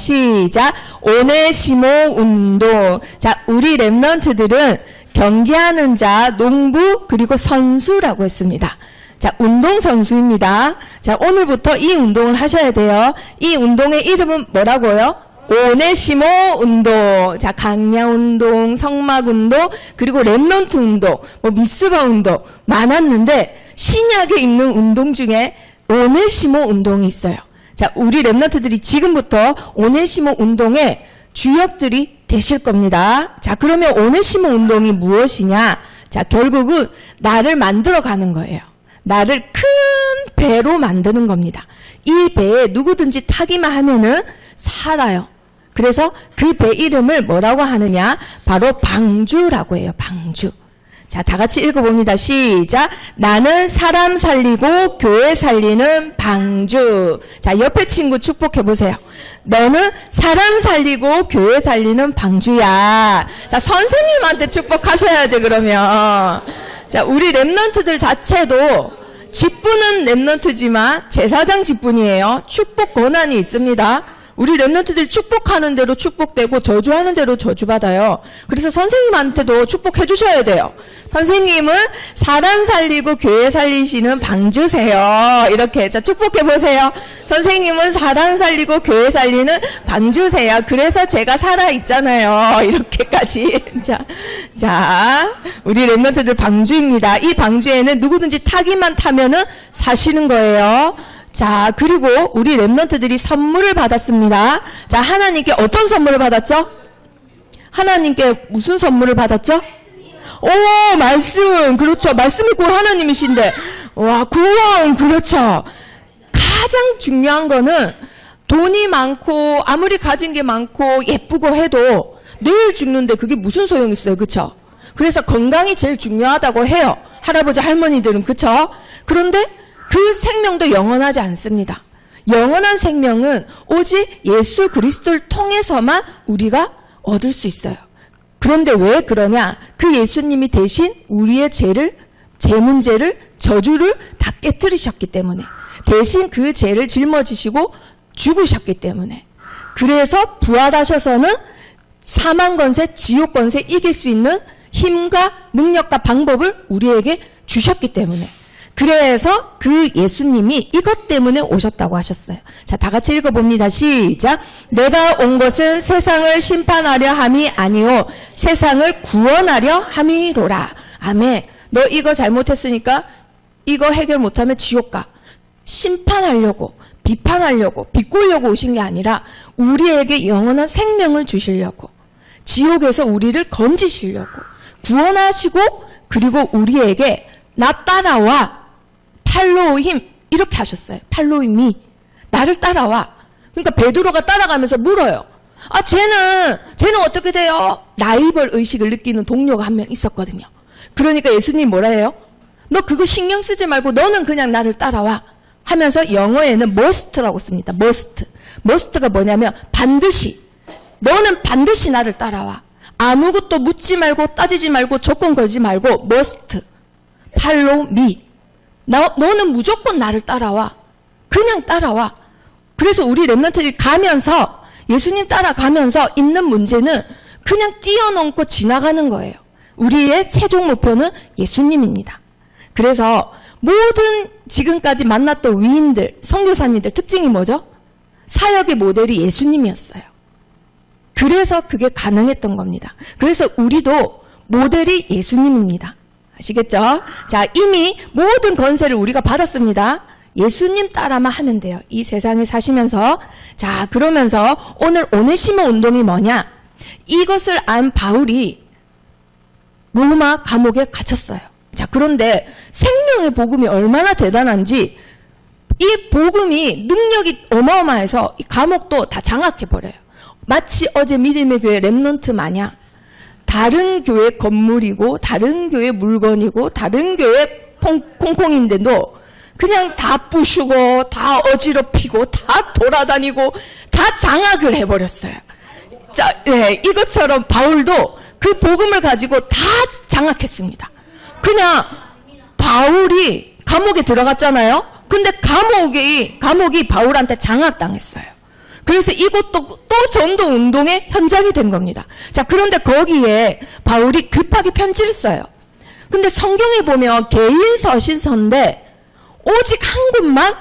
시작. 오네시모 운동. 자, 우리 랩런트들은 경기하는 자, 농부, 그리고 선수라고 했습니다. 자, 운동선수입니다. 자, 오늘부터 이 운동을 하셔야 돼요. 이 운동의 이름은 뭐라고요? 오네시모 운동. 자, 강야 운동, 성막 운동, 그리고 랩런트 운동, 미스바 운동 많았는데 신약에 있는 운동 중에 오네시모 운동이 있어요. 자, 우리 랩런트들이 지금부터 오네시모 운동의 주역들이 되실 겁니다. 자, 그러면 오네시모 운동이 무엇이냐? 자, 결국은 나를 만들어 가는 거예요. 나를 큰 배로 만드는 겁니다. 이 배에 누구든지 타기만 하면은 살아요. 그래서 그 배 이름을 뭐라고 하느냐? 바로 방주라고 해요. 방주. 자, 다 같이 읽어봅니다. 시작. 나는 사람 살리고 교회 살리는 방주. 자, 옆에 친구 축복해보세요. 너는 사람 살리고 교회 살리는 방주야. 자, 선생님한테 축복하셔야죠, 그러면. 자, 우리 랩런트들 자체도 직분은 랩런트지만 제사장 직분이에요. 축복 권한이 있습니다. 우리 랩런트들 축복하는 대로 축복되고 저주하는 대로 저주받아요. 그래서 선생님한테도 축복해 주셔야 돼요. 선생님은 사람 살리고 교회 살리시는 방주세요. 이렇게. 자, 축복해 보세요. 선생님은 사람 살리고 교회 살리는 방주세요. 그래서 제가 살아있잖아요. 이렇게까지. 자, 우리 랩런트들 방주입니다. 이 방주에는 누구든지 타기만 타면은 사시는 거예요. 자, 그리고 우리 랩런트들이 선물을 받았습니다. 자, 하나님께 어떤 선물을 받았죠? 하나님께 무슨 선물을 받았죠? 오, 말씀. 그렇죠. 말씀이 곧 하나님이신데. 와, 구원. 그렇죠. 가장 중요한 거는 돈이 많고 아무리 가진 게 많고 예쁘고 해도 내일 죽는데 그게 무슨 소용이 있어요. 그렇죠? 그래서 건강이 제일 중요하다고 해요. 할아버지 할머니들은. 그렇죠? 그런데 그 생명도 영원하지 않습니다. 영원한 생명은 오직 예수 그리스도를 통해서만 우리가 얻을 수 있어요. 그런데 왜 그러냐? 그 예수님이 대신 우리의 죄 문제를, 저주를 다 깨뜨리셨기 때문에, 대신 그 죄를 짊어지시고 죽으셨기 때문에, 그래서 부활하셔서는 사망 권세, 지옥 권세 이길 수 있는 힘과 능력과 방법을 우리에게 주셨기 때문에, 그래서 그 예수님이 이것 때문에 오셨다고 하셨어요. 자, 다 같이 읽어봅니다. 시작. 내가 온 것은 세상을 심판하려 함이 아니오 세상을 구원하려 함이로라. 아멘. 너 이거 잘못했으니까 이거 해결 못하면 지옥 가. 심판하려고, 비판하려고, 비꼬려고 오신 게 아니라 우리에게 영원한 생명을 주시려고, 지옥에서 우리를 건지시려고, 구원하시고, 그리고 우리에게 나 따라와, 팔로우 힘, 이렇게 하셨어요. 팔로우 미. 나를 따라와. 그러니까 베드로가 따라가면서 물어요. 아, 쟤는 어떻게 돼요? 라이벌 의식을 느끼는 동료가 한 명 있었거든요. 그러니까 예수님 뭐라 해요? 너 그거 신경 쓰지 말고 너는 그냥 나를 따라와. 하면서 영어에는 must라고 씁니다. must가 뭐냐면 반드시. 너는 반드시 나를 따라와. 아무것도 묻지 말고 따지지 말고 조건 걸지 말고 must. follow me. 너는 무조건 나를 따라와. 그냥 따라와. 그래서 우리 랩런트들이 가면서, 예수님 따라가면서 있는 문제는 그냥 뛰어넘고 지나가는 거예요. 우리의 최종 목표는 예수님입니다. 그래서 모든 지금까지 만났던 위인들, 선교사님들 특징이 뭐죠? 사역의 모델이 예수님이었어요. 그래서 그게 가능했던 겁니다. 그래서 우리도 모델이 예수님입니다. 아시겠죠? 자, 이미 모든 권세를 우리가 받았습니다. 예수님 따라만 하면 돼요. 이 세상에 사시면서. 자, 그러면서 오늘 오네시모 운동이 뭐냐? 이것을 안 바울이 로마 감옥에 갇혔어요. 자, 그런데 생명의 복음이 얼마나 대단한지 이 복음이 능력이 어마어마해서 이 감옥도 다 장악해버려요. 마치 어제 믿음의 교회 랩런트 마냥 다른 교회 건물이고 다른 교회 물건이고 다른 교회 콩콩인데도 그냥 다 부수고 다 어지럽히고 다 돌아다니고 다 장악을 해버렸어요. 자, 네, 이것처럼 바울도 그 복음을 가지고 다 장악했습니다. 그냥 바울이 감옥에 들어갔잖아요. 근데 감옥이 바울한테 장악당했어요. 그래서 이것도 또 전도 운동의 현장이 된 겁니다. 자, 그런데 거기에 바울이 급하게 편지를 써요. 근데 성경에 보면 개인 서신서인데 오직 한 곳만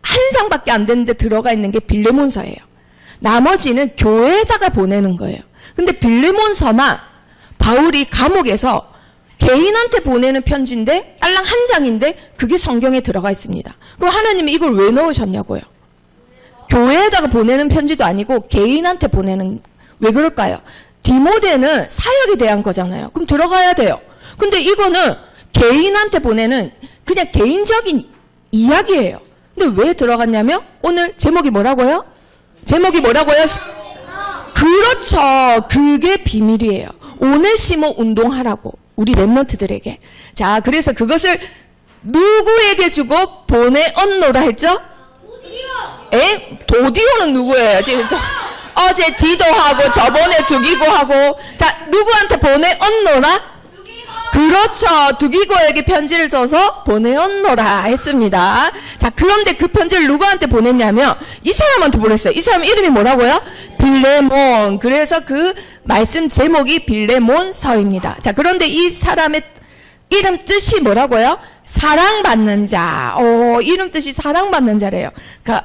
한 장밖에 안 되는데 들어가 있는 게 빌레몬서예요. 나머지는 교회에다가 보내는 거예요. 근데 빌레몬서만 바울이 감옥에서 개인한테 보내는 편지인데 딸랑 한 장인데 그게 성경에 들어가 있습니다. 그럼 하나님이 이걸 왜 넣으셨냐고요? 교회에다가 보내는 편지도 아니고 개인한테 보내는, 왜 그럴까요? 디모데는 사역에 대한 거잖아요. 그럼 들어가야 돼요. 근데 이거는 개인한테 보내는 그냥 개인적인 이야기예요. 근데 왜 들어갔냐면 오늘 제목이 뭐라고요? 제목이 뭐라고요? 그렇죠. 그게 비밀이에요. 오네시모 운동하라고 우리 랩런트들에게. 자, 그래서 그것을 누구에게 주고 보내었노라 했죠? 도디오는 누구예요? 지금 어제 디도하고 저번에 두기고하고, 자, 누구한테 보내었노라? 그렇죠. 두기고에게 편지를 써서 보내었노라 했습니다. 자, 그런데 그 편지를 누구한테 보냈냐면 이 사람한테 보냈어요. 이 사람 이름이 뭐라고요? 빌레몬. 그래서 그 말씀 제목이 빌레몬서입니다. 자, 그런데 이 사람의 이름 뜻이 뭐라고요? 사랑받는 자. 이름 뜻이 사랑받는 자래요.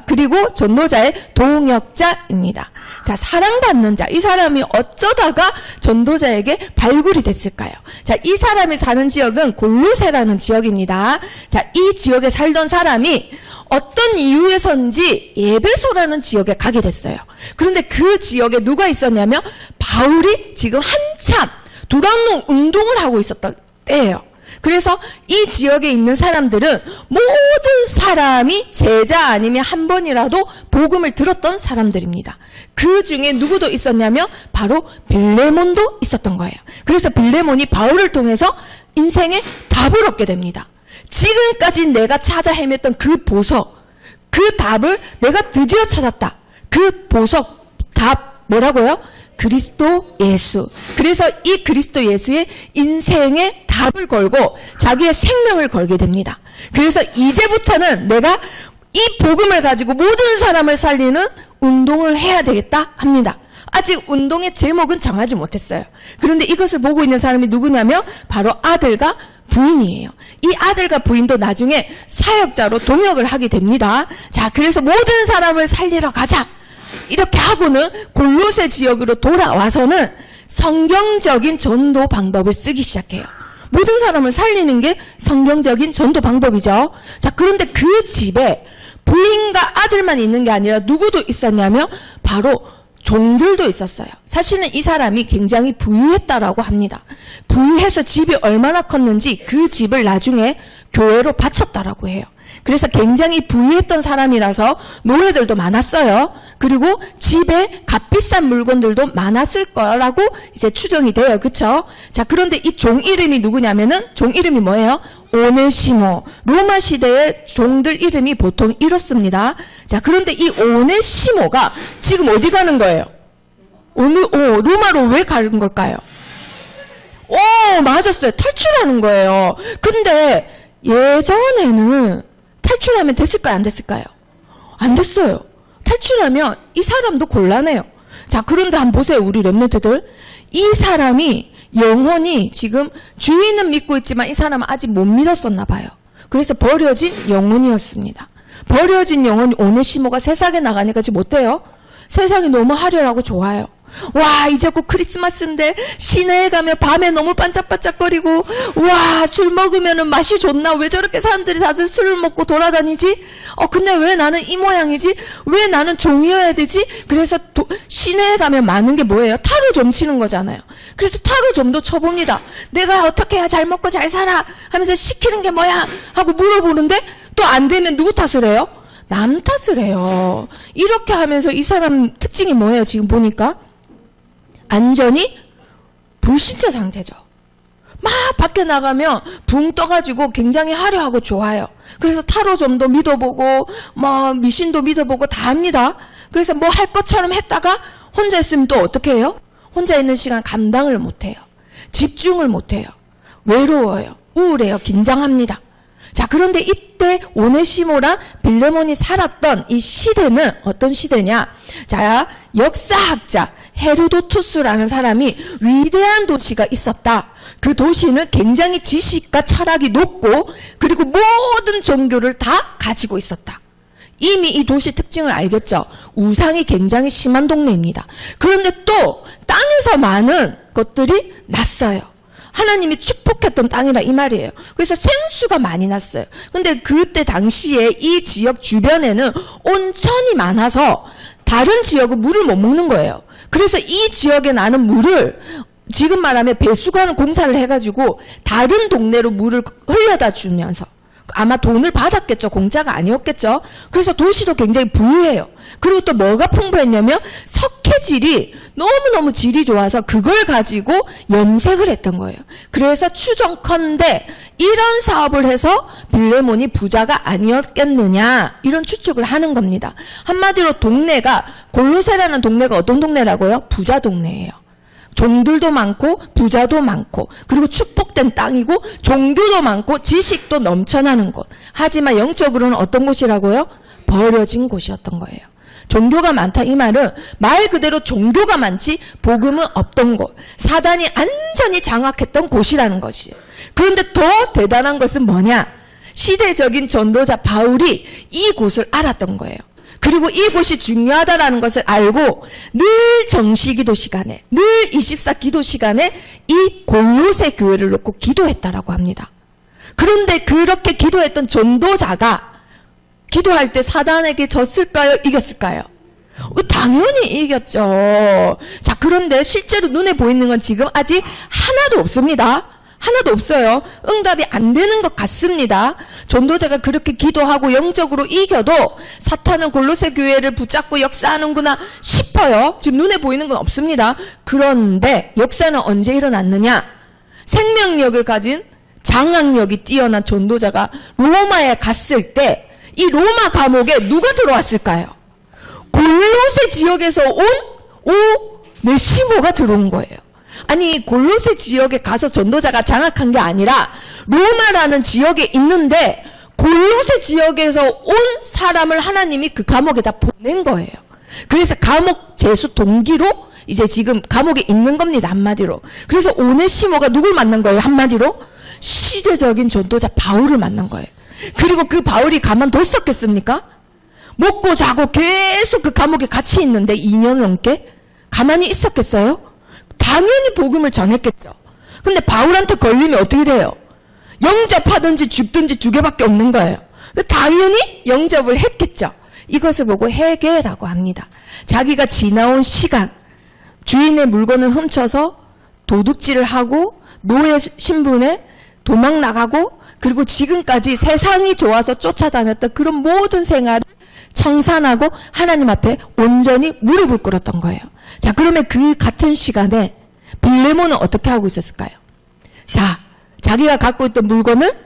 그리고 전도자의 동역자입니다. 자, 사랑받는 자. 이 사람이 어쩌다가 전도자에게 발굴이 됐을까요? 자, 이 사람이 사는 지역은 골로새라는 지역입니다. 자, 이 지역에 살던 사람이 어떤 이유에선지 에베소라는 지역에 가게 됐어요. 그런데 그 지역에 누가 있었냐면 바울이 지금 한참 두란노 운동을 하고 있었던 때예요. 그래서 이 지역에 있는 사람들은 모든 사람이 제자 아니면 한 번이라도 복음을 들었던 사람들입니다. 그 중에 누구도 있었냐면 바로 빌레몬도 있었던 거예요. 그래서 빌레몬이 바울을 통해서 인생의 답을 얻게 됩니다. 지금까지 내가 찾아 헤맸던 그 보석, 그 답을 내가 드디어 찾았다. 그 보석, 답 뭐라고요? 그리스도 예수. 그래서 이 그리스도 예수의 인생의 답을 걸고 자기의 생명을 걸게 됩니다. 그래서 이제부터는 내가 이 복음을 가지고 모든 사람을 살리는 운동을 해야 되겠다 합니다. 아직 운동의 제목은 정하지 못했어요. 그런데 이것을 보고 있는 사람이 누구냐면 바로 아들과 부인이에요. 이 아들과 부인도 나중에 사역자로 동역을 하게 됩니다. 자, 그래서 모든 사람을 살리러 가자. 이렇게 하고는 골로새 지역으로 돌아와서는 성경적인 전도 방법을 쓰기 시작해요. 모든 사람을 살리는 게 성경적인 전도 방법이죠. 자, 그런데 그 집에 부인과 아들만 있는 게 아니라 누구도 있었냐면 바로 종들도 있었어요. 사실은 이 사람이 굉장히 부유했다라고 합니다. 부유해서 집이 얼마나 컸는지 그 집을 나중에 교회로 바쳤다라고 해요. 그래서 굉장히 부유했던 사람이라서 노예들도 많았어요. 그리고 집에 값비싼 물건들도 많았을 거라고 이제 추정이 돼요. 그쵸? 자, 그런데 이 종 이름이 누구냐면은 종 이름이 뭐예요? 오네시모. 로마 시대의 종들 이름이 보통 이렇습니다. 자, 그런데 이 오네시모가 지금 어디 가는 거예요? 로마로 왜 가는 걸까요? 맞았어요. 탈출하는 거예요. 근데 예전에는 탈출하면 됐을까요? 안 됐을까요? 안 됐어요. 탈출하면 이 사람도 곤란해요. 자, 그런데 한번 보세요. 우리 랩런트들. 이 사람이 영혼이 지금 주인은 믿고 있지만 이 사람은 아직 못 믿었었나 봐요. 그래서 버려진 영혼이었습니다. 버려진 영혼이 오네시모가 세상에 나가니까 지금 어때요? 세상이 너무 화려하고 좋아요. 와, 이제 곧 크리스마스인데 시내에 가면 밤에 너무 반짝반짝거리고, 와, 술 먹으면은 맛이 좋나? 왜 저렇게 사람들이 다들 술을 먹고 돌아다니지? 근데 왜 나는 이 모양이지? 왜 나는 종이어야 되지? 그래서 시내에 가면 많은 게 뭐예요? 타로점 치는 거잖아요. 그래서 타로점도 쳐봅니다. 내가 어떻게 해야 잘 먹고 잘 살아? 하면서 시키는 게 뭐야? 하고 물어보는데 또 안 되면 누구 탓을 해요? 남 탓을 해요. 이렇게 하면서 이 사람 특징이 뭐예요? 지금 보니까 완전히 불신자 상태죠. 막 밖에 나가면 붕 떠가지고 굉장히 화려하고 좋아요. 그래서 타로점도 믿어보고 뭐 미신도 믿어보고 다 합니다. 그래서 뭐 할 것처럼 했다가 혼자 있으면 또 어떻게 해요? 혼자 있는 시간 감당을 못해요. 집중을 못해요. 외로워요. 우울해요. 긴장합니다. 자, 그런데 이때 오네시모랑 빌레몬이 살았던 이 시대는 어떤 시대냐? 자, 역사학자 헤로도투스라는 사람이 위대한 도시가 있었다. 그 도시는 굉장히 지식과 철학이 높고 그리고 모든 종교를 다 가지고 있었다. 이미 이 도시 특징을 알겠죠? 우상이 굉장히 심한 동네입니다. 그런데 또 땅에서 많은 것들이 났어요. 하나님이 축복했던 땅이라 이 말이에요. 그래서 생수가 많이 났어요. 근데 그때 당시에 이 지역 주변에는 온천이 많아서 다른 지역은 물을 못 먹는 거예요. 그래서 이 지역에 나는 물을 지금 말하면 배수관 공사를 해가지고 다른 동네로 물을 흘려다 주면서 아마 돈을 받았겠죠. 공짜가 아니었겠죠. 그래서 도시도 굉장히 부유해요. 그리고 또 뭐가 풍부했냐면 석회질이 너무너무 질이 좋아서 그걸 가지고 염색을 했던 거예요. 그래서 추정컨대 이런 사업을 해서 빌레몬이 부자가 아니었겠느냐 이런 추측을 하는 겁니다. 한마디로 동네가 골로새라는 동네가 어떤 동네라고요? 부자 동네예요. 종들도 많고 부자도 많고 그리고 축복된 땅이고 종교도 많고 지식도 넘쳐나는 곳. 하지만 영적으로는 어떤 곳이라고요? 버려진 곳이었던 거예요. 종교가 많다 이 말은 말 그대로 종교가 많지 복음은 없던 곳. 사단이 완전히 장악했던 곳이라는 것이에요. 그런데 더 대단한 것은 뭐냐? 시대적인 전도자 바울이 이곳을 알았던 거예요. 그리고 이곳이 중요하다라는 것을 알고 늘 정시기도 시간에, 늘 24 기도 시간에 이 골로새 교회를 놓고 기도했다라고 합니다. 그런데 그렇게 기도했던 전도자가 기도할 때 사단에게 졌을까요? 이겼을까요? 당연히 이겼죠. 자, 그런데 실제로 눈에 보이는 건 지금 아직 하나도 없습니다. 하나도 없어요. 응답이 안 되는 것 같습니다. 전도자가 그렇게 기도하고 영적으로 이겨도 사탄은 골로새 교회를 붙잡고 역사하는구나 싶어요. 지금 눈에 보이는 건 없습니다. 그런데 역사는 언제 일어났느냐? 생명력을 가진 장악력이 뛰어난 전도자가 로마에 갔을 때 이 로마 감옥에 누가 들어왔을까요? 골로새 지역에서 온 오네시모가 들어온 거예요. 아니 골로새 지역에 가서 전도자가 장악한 게 아니라 로마라는 지역에 있는데 골로새 지역에서 온 사람을 하나님이 그 감옥에다 보낸 거예요. 그래서 감옥 제수 동기로 이제 지금 감옥에 있는 겁니다. 한마디로. 그래서 오네시모가 누굴 만난 거예요? 한마디로 시대적인 전도자 바울을 만난 거예요. 그리고 그 바울이 가만뒀었겠습니까? 먹고 자고 계속 그 감옥에 같이 있는데 2년 넘게 가만히 있었겠어요? 당연히 복음을 전했겠죠. 근데 바울한테 걸리면 어떻게 돼요? 영접하든지 죽든지 두 개밖에 없는 거예요. 당연히 영접을 했겠죠. 이것을 보고 회개라고 합니다. 자기가 지나온 시간, 주인의 물건을 훔쳐서 도둑질을 하고 노예 신분에 도망 나가고 그리고 지금까지 세상이 좋아서 쫓아다녔던 그런 모든 생활을 청산하고 하나님 앞에 온전히 무릎을 꿇었던 거예요. 자, 그러면 그 같은 시간에 빌레몬은 어떻게 하고 있었을까요? 자, 자기가 갖고 있던 물건을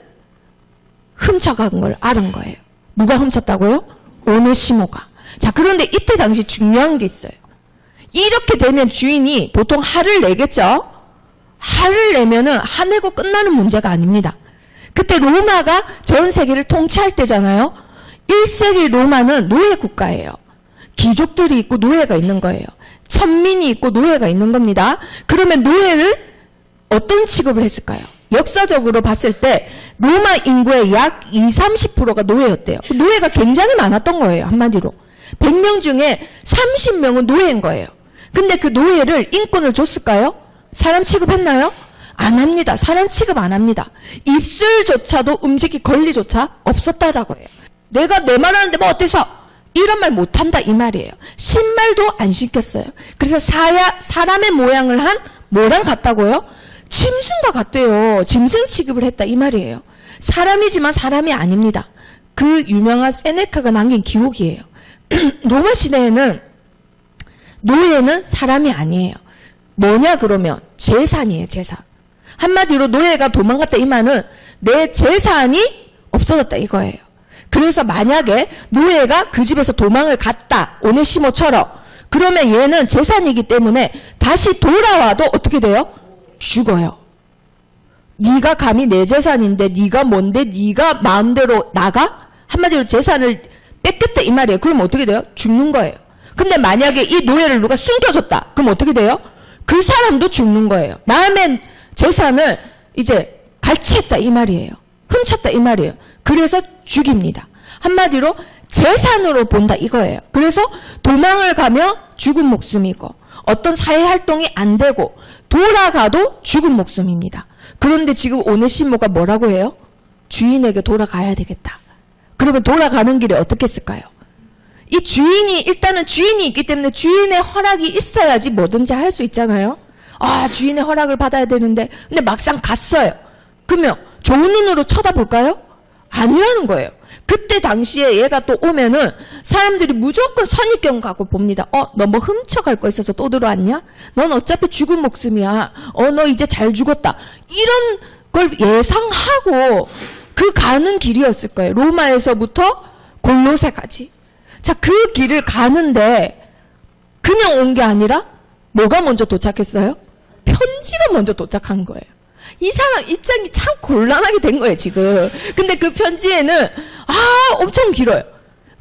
훔쳐간 걸 알은 거예요. 누가 훔쳤다고요? 오네시모가. 자, 그런데 이때 당시 중요한 게 있어요. 이렇게 되면 주인이 보통 화를 내겠죠? 화를 내면은 화내고 끝나는 문제가 아닙니다. 그때 로마가 전 세계를 통치할 때잖아요. 1세기 로마는 노예 국가예요. 귀족들이 있고 노예가 있는 거예요. 천민이 있고 노예가 있는 겁니다. 그러면 노예를 어떤 취급을 했을까요? 역사적으로 봤을 때 로마 인구의 약 20-30%가 노예였대요. 노예가 굉장히 많았던 거예요. 한마디로. 100명 중에 30명은 노예인 거예요. 근데 그 노예를 인권을 줬을까요? 사람 취급했나요? 안 합니다. 사람 취급 안 합니다. 입술조차도 움직일 권리조차 없었다라고 해요. 내가 내 말하는데 뭐 어때서? 이런 말 못한다 이 말이에요. 신발도 안 신겼어요. 그래서 사람의 모양을 한 뭐랑 같다고요? 짐승과 같대요. 짐승 취급을 했다 이 말이에요. 사람이지만 사람이 아닙니다. 그 유명한 세네카가 남긴 기록이에요. 로마 시대에는 노예는 사람이 아니에요. 뭐냐 그러면 재산이에요. 재산. 한마디로 노예가 도망갔다 이 말은 내 재산이 없어졌다 이거예요. 그래서 만약에 노예가 그 집에서 도망을 갔다 오네시모처럼 그러면 얘는 재산이기 때문에 다시 돌아와도 어떻게 돼요? 죽어요. 네가 감히 내 재산인데 네가 뭔데 네가 마음대로 나가? 한마디로 재산을 뺏겼다 이 말이에요. 그럼 어떻게 돼요? 죽는 거예요. 근데 만약에 이 노예를 누가 숨겨줬다. 그럼 어떻게 돼요? 그 사람도 죽는 거예요. 남의 재산을 이제 갈취했다 이 말이에요. 훔쳤다 이 말이에요. 그래서 죽입니다. 한마디로 재산으로 본다 이거예요. 그래서 도망을 가면 죽은 목숨이고 어떤 사회활동이 안 되고 돌아가도 죽은 목숨입니다. 그런데 지금 오네시모가 뭐라고 해요? 주인에게 돌아가야 되겠다. 그러면 돌아가는 길에 어떻게 했을까요? 이 주인이 일단은 주인이 있기 때문에 주인의 허락이 있어야지 뭐든지 할 수 있잖아요. 아, 주인의 허락을 받아야 되는데 근데 막상 갔어요. 그러면 좋은 눈으로 쳐다볼까요? 아니라는 거예요. 그때 당시에 얘가 또 오면은 사람들이 무조건 선입견 갖고 봅니다. 너 뭐 훔쳐갈 거 있어서 또 들어왔냐? 넌 어차피 죽은 목숨이야. 너 이제 잘 죽었다. 이런 걸 예상하고 그 가는 길이었을 거예요. 로마에서부터 골로새까지. 자, 그 길을 가는데 그냥 온 게 아니라 뭐가 먼저 도착했어요? 편지가 먼저 도착한 거예요. 이 사람 입장이 참 곤란하게 된 거예요, 지금. 근데 그 편지에는 엄청 길어요.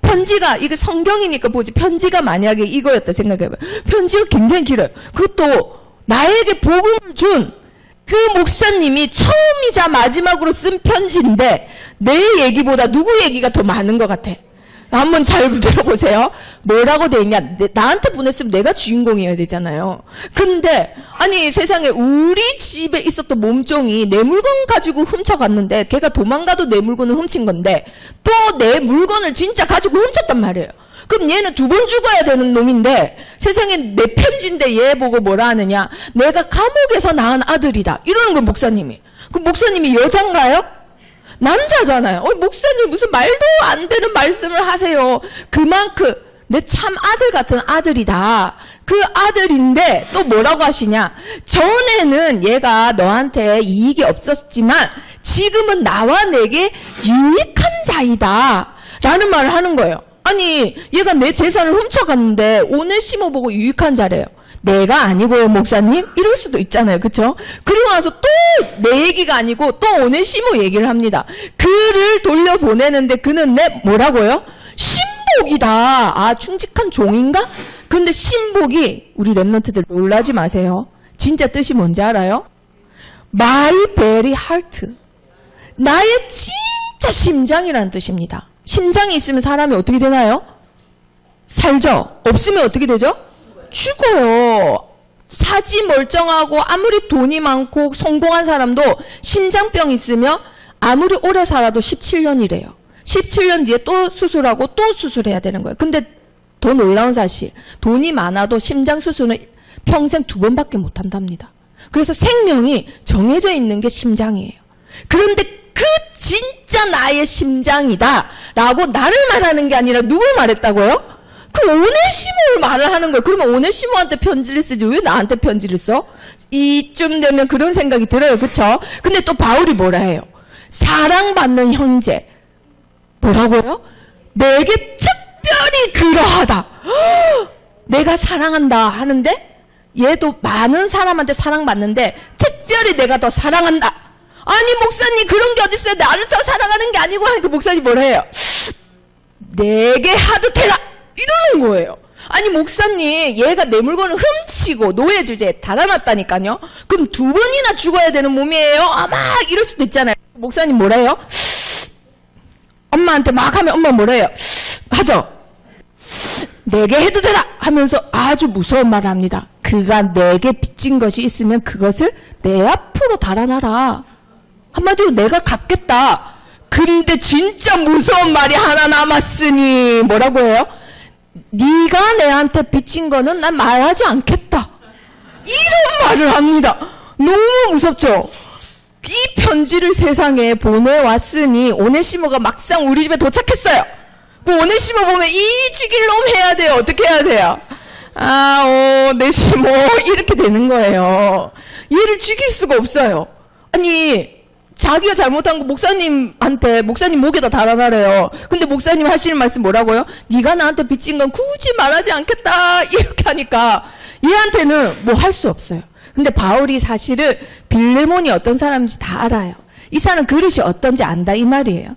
편지가 이게 성경이니까 보지 편지가 만약에 이거였다 생각해봐요. 편지가 굉장히 길어요. 그것도 나에게 복음을 준 그 목사님이 처음이자 마지막으로 쓴 편지인데 내 얘기보다 누구 얘기가 더 많은 것 같아. 한번 잘 들어보세요. 뭐라고 돼 있냐? 나한테 보냈으면 내가 주인공이어야 되잖아요. 근데 아니 세상에 우리 집에 있었던 몸종이 내 물건 가지고 훔쳐갔는데 걔가 도망가도 내 물건을 훔친 건데 또 내 물건을 진짜 가지고 훔쳤단 말이에요. 그럼 얘는 2번 죽어야 되는 놈인데 세상에 내 편지인데 얘 보고 뭐라 하느냐? 내가 감옥에서 낳은 아들이다. 이러는 건 목사님이. 그럼 목사님이 여잔가요? 남자잖아요. 목사님 무슨 말도 안 되는 말씀을 하세요. 그만큼 내 참 아들 같은 아들이다. 그 아들인데 또 뭐라고 하시냐? 전에는 얘가 너한테 이익이 없었지만 지금은 나와 내게 유익한 자이다. 라는 말을 하는 거예요. 아니 얘가 내 재산을 훔쳐갔는데 오네시모 보고 유익한 자래요. 내가 아니고요 목사님? 이럴 수도 있잖아요. 그쵸? 그리고 나서 또 내 얘기가 아니고 또 오네시모 얘기를 합니다. 그를 돌려보내는데 그는 내 뭐라고요? 신복이다. 충직한 종인가? 근데 신복이 우리 랩런트들 놀라지 마세요. 진짜 뜻이 뭔지 알아요? My very heart. 나의 진짜 심장이라는 뜻입니다. 심장이 있으면 사람이 어떻게 되나요? 살죠? 없으면 어떻게 되죠? 죽어요. 사지 멀쩡하고 아무리 돈이 많고 성공한 사람도 심장병 있으면 아무리 오래 살아도 17년이래요. 17년 뒤에 또 수술하고 또 수술해야 되는 거예요. 근데 더 놀라운 사실, 돈이 많아도 심장 수술은 평생 2번밖에 못 한답니다. 그래서 생명이 정해져 있는 게 심장이에요. 그런데 그 진짜 나의 심장이다 라고 나를 말하는 게 아니라 누굴 말했다고요? 그 오네시모를 말을 하는 거예요. 그러면 오네시모한테 편지를 쓰지 왜 나한테 편지를 써? 이쯤 되면 그런 생각이 들어요. 그쵸? 근데 또 바울이 뭐라 해요? 사랑받는 형제. 뭐라고요? 내게 특별히 그러하다. 내가 사랑한다 하는데 얘도 많은 사람한테 사랑받는데 특별히 내가 더 사랑한다. 아니 목사님 그런 게 어딨어요. 나를 더 사랑하는 게 아니고 하니까 목사님 뭐라 해요? 내게 하듯해라. 이러는 거예요. 아니 목사님 얘가 내 물건을 훔치고 노예 주제에 달아났다니까요. 그럼 2번이나 죽어야 되는 몸이에요. 아마 이럴 수도 있잖아요. 목사님 뭐라 해요? 엄마한테 막 하면 엄마 뭐라 해요? 하죠. 내게 해도 되라 하면서 아주 무서운 말을 합니다. 그가 내게 빚진 것이 있으면 그것을 내 앞으로 달아나라. 한마디로 내가 갚겠다. 근데 진짜 무서운 말이 하나 남았으니 뭐라고 해요? 네가 내한테 빚진 거는 난 말하지 않겠다. 이런 말을 합니다. 너무 무섭죠? 이 편지를 세상에 보내왔으니 오네시모가 막상 우리 집에 도착했어요. 그 오네시모 보면 이 죽일 놈 해야 돼요. 어떻게 해야 돼요? 오네시모 이렇게 되는 거예요. 얘를 죽일 수가 없어요. 아니 자기가 잘못한 거 목사님한테 목사님 목에다 달아나래요. 근데 목사님 하시는 말씀 뭐라고요? 네가 나한테 빚진 건 굳이 말하지 않겠다 이렇게 하니까 얘한테는 뭐 할 수 없어요. 근데 바울이 사실은 빌레몬이 어떤 사람인지 다 알아요. 이 사람 그릇이 어떤지 안다 이 말이에요.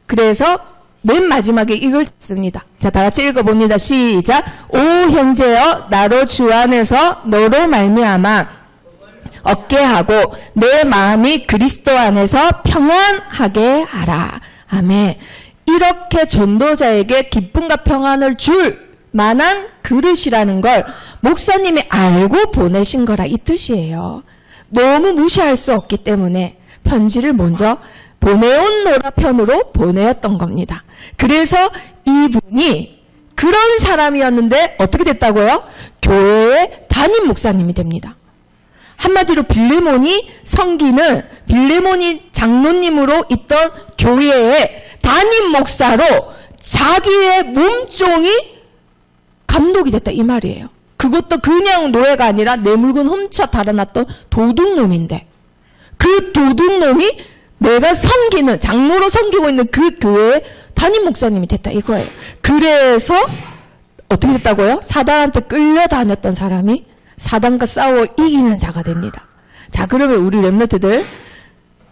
그래서 맨 마지막에 이걸 씁니다. 자, 다 같이 읽어봅니다. 시작. 오 형제여, 나로 주 안에서 너로 말미암아 얻게 하고 내 마음이 그리스도 안에서 평안하게 하라. 아멘. 이렇게 전도자에게 기쁨과 평안을 줄 만한 그릇이라는 걸 목사님이 알고 보내신 거라 이 뜻이에요. 너무 무시할 수 없기 때문에 편지를 먼저 보내온노라 편으로 보내었던 겁니다. 그래서 이분이 그런 사람이었는데 어떻게 됐다고요? 교회의 담임 목사님이 됩니다. 한마디로 빌레몬이 섬기는 빌레몬이 장로님으로 있던 교회의 담임 목사로 자기의 몸종이 감독이 됐다 이 말이에요. 그것도 그냥 노예가 아니라 내 물건 훔쳐 달아났던 도둑놈인데 그 도둑놈이 내가 섬기는 장로로 섬기고 있는 그 교회의 담임 목사님이 됐다 이거예요. 그래서 어떻게 됐다고요? 사단한테 끌려다녔던 사람이 사단과 싸워 이기는 자가 됩니다. 자, 그러면 우리 렘넌트들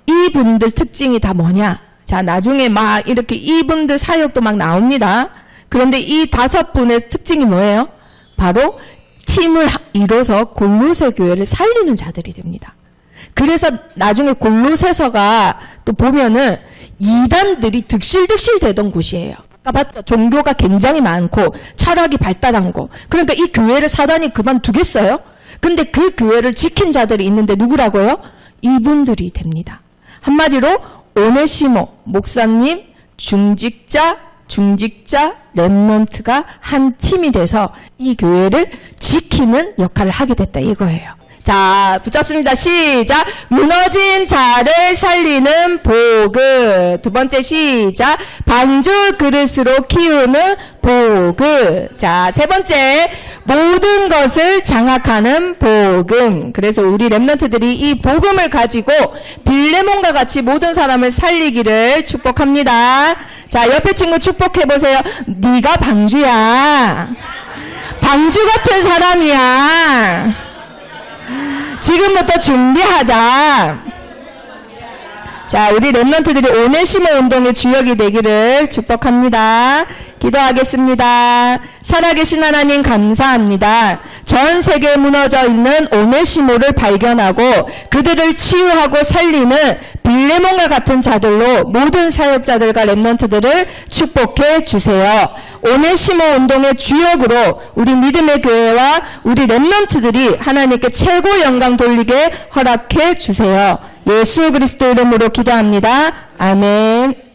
이분들 특징이 다 뭐냐? 자, 나중에 막 이렇게 이분들 사역도 막 나옵니다. 그런데 이 5분의 특징이 뭐예요? 바로 팀을 이뤄서 골로새 교회를 살리는 자들이 됩니다. 그래서 나중에 골로새서가 또 보면은 이단들이 득실득실 되던 곳이에요. 아까 봤죠? 종교가 굉장히 많고 철학이 발달한 곳. 그러니까 이 교회를 사단이 그만두겠어요? 근데 그 교회를 지킨 자들이 있는데 누구라고요? 이분들이 됩니다. 한마디로 오네시모 목사님, 중직자, 렘넌트가 한 팀이 돼서 이 교회를 지키는 역할을 하게 됐다 이거예요. 자, 붙잡습니다. 시작. 무너진 자를 살리는 복음. 두 번째 시작. 반주 그릇으로 키우는 복음. 자, 세 번째. 모든 것을 장악하는 복음. 그래서 우리 렘넌트들이 이 복음을 가지고 빌레몬과 같이 모든 사람을 살리기를 축복합니다. 자, 옆에 친구 축복해보세요. 네가 방주야. 방주 같은 사람이야. 지금부터 준비하자. 자, 우리 렘넌트들이 오네시모 운동의 주역이 되기를 축복합니다. 기도하겠습니다. 살아계신 하나님 감사합니다. 전 세계에 무너져 있는 오네시모를 발견하고 그들을 치유하고 살리는 빌레몬과 같은 자들로 모든 사역자들과 렘넌트들을 축복해 주세요. 오네시모 운동의 주역으로 우리 믿음의 교회와 우리 렘넌트들이 하나님께 최고 영광 돌리게 허락해 주세요. 예수 그리스도 이름으로 기도합니다. 아멘.